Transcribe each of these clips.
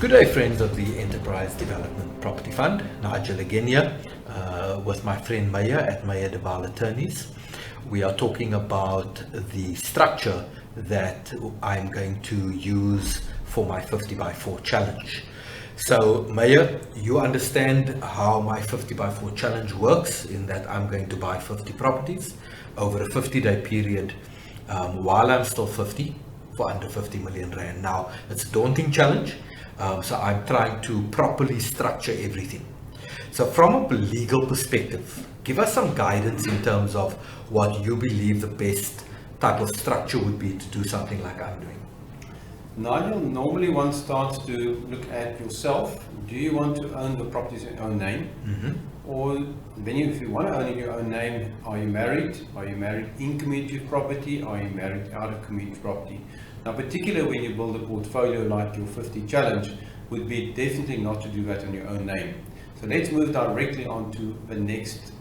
Good day, friends of the Enterprise Development Property Fund. Nigel again here with my friend Maya at Maya de Waal Attorneys. We are talking about the structure that I'm going to use for my 50 by 4 challenge. So Maya, you understand how my 50 by 4 challenge works, in that I'm going to buy 50 properties over a 50-day period while I'm still 50 for under 50 million rand. Now, it's a daunting challenge. So I'm trying to properly structure everything. So from a legal perspective, give us some guidance in terms of what you believe the best type of structure would be to do something like I'm doing. Nigel, normally one starts to look at yourself. Do you want to own the properties in your own name? Or then if you want to own in your own name, are you married? Are you married in commutative property? Are you married out of commutative property? Now, particularly when you build a portfolio like your 50 challenge, would be definitely not to do that on your own name. So let's move directly on to the next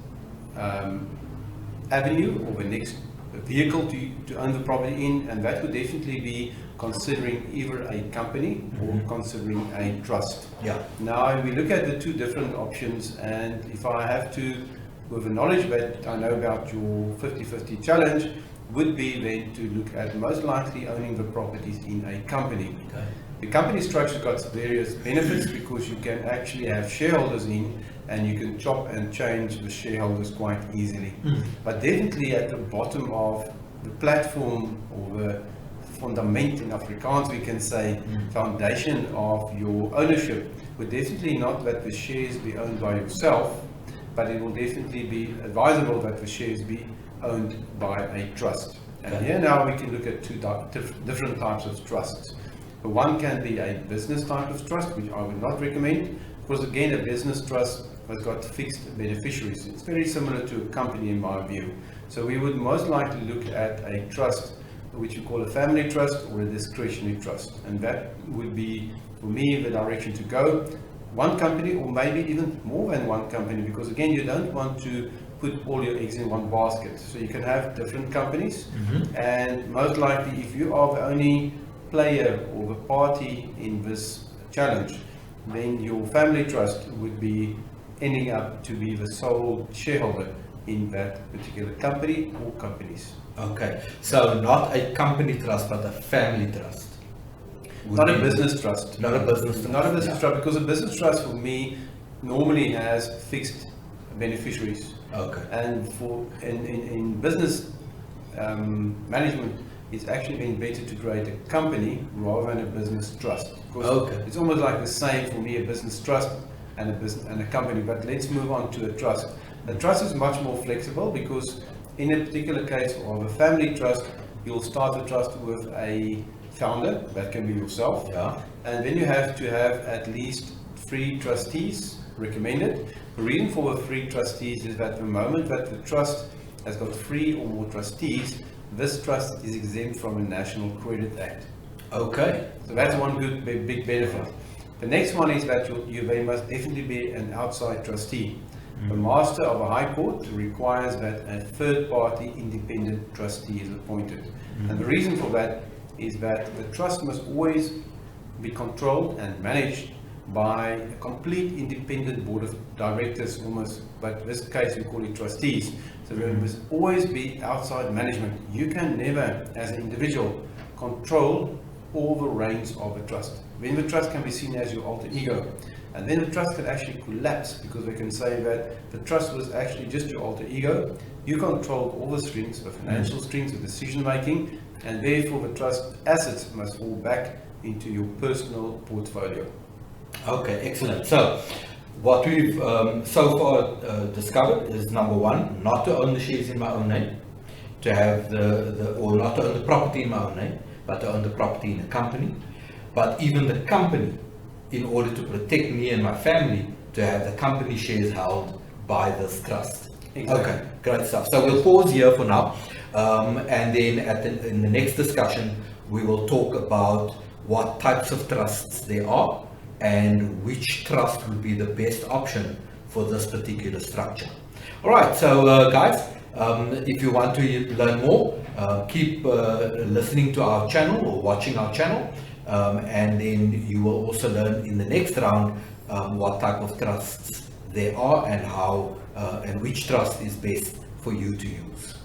avenue, or the next vehicle to own the property in, and that would definitely be considering either a company or considering a trust. Yeah. Now we look at the two different options, and if I have to, with the knowledge that I know about your 50-50 challenge, would be then to look at most likely owning the properties in a company. Okay. The company structure got various benefits because you can actually have shareholders in, and you can chop and change the shareholders quite easily. But definitely at the bottom of the platform, or the fundament in Afrikaans we can say, foundation of your ownership, would definitely not that the shares be owned by yourself, but it will definitely be advisable that the shares be owned by a trust. And here now we can look at two different types of trusts. One can be a business type of trust, which I would not recommend, because again, a business trust has got fixed beneficiaries. It's very similar to a company in my view. So we would most likely look at a trust, which you call a family trust or a discretionary trust. And that would be, for me, the direction to go. One company, or maybe even more than one company, because again, you don't want to put all your eggs in one basket. So you can have different companies, and most likely if you are the only player or the party in this challenge, then your family trust would be ending up to be the sole shareholder in that particular company or companies. Okay, so not a company trust, but a family trust. Not a business trust. Not a business trust. Not a business trust, because a business trust for me normally has fixed beneficiaries. Okay. And for in business management, it's actually been better to create a company rather than a business trust. Because it's almost like the same for me, a business trust and a company. But let's move on to a trust. A trust is much more flexible, because in a particular case of a family trust, you'll start the trust with a founder, that can be yourself, and then you have to have at least 3 trustees recommended. The reason for the 3 trustees is that the moment that the trust has got 3 or more trustees, this trust is exempt from the National Credit Act. Okay. So that's one good big benefit. The next one is that they must definitely be an outside trustee. The Master of a High Court requires that a third-party independent trustee is appointed. And the reason for that is that the trust must always be controlled and managed by a complete independent board of directors almost, but in this case we call it trustees. So there must always be outside management. You can never, as an individual, control all the reins of a trust. Then the trust can be seen as your alter ego. And then the trust can actually collapse, because we can say that the trust was actually just your alter ego. You controlled all the strings, the financial strings, the decision making, and therefore the trust assets must fall back into your personal portfolio. Okay, excellent. So what we've so far discovered is, number one, not to own the shares in my own name, to have or not to own the property in my own name, but to own the property in a company. But even the company, in order to protect me and my family, to have the company shares held by this trust. Exactly. Okay, great stuff. So we'll pause here for now, and then in the next discussion we will talk about what types of trusts there are and which trust would be the best option for this particular structure. All right, so guys, if you want to learn more, keep listening to our channel or watching our channel. and then you will also learn in the next round what type of trusts there are and how and which trust is best for you to use.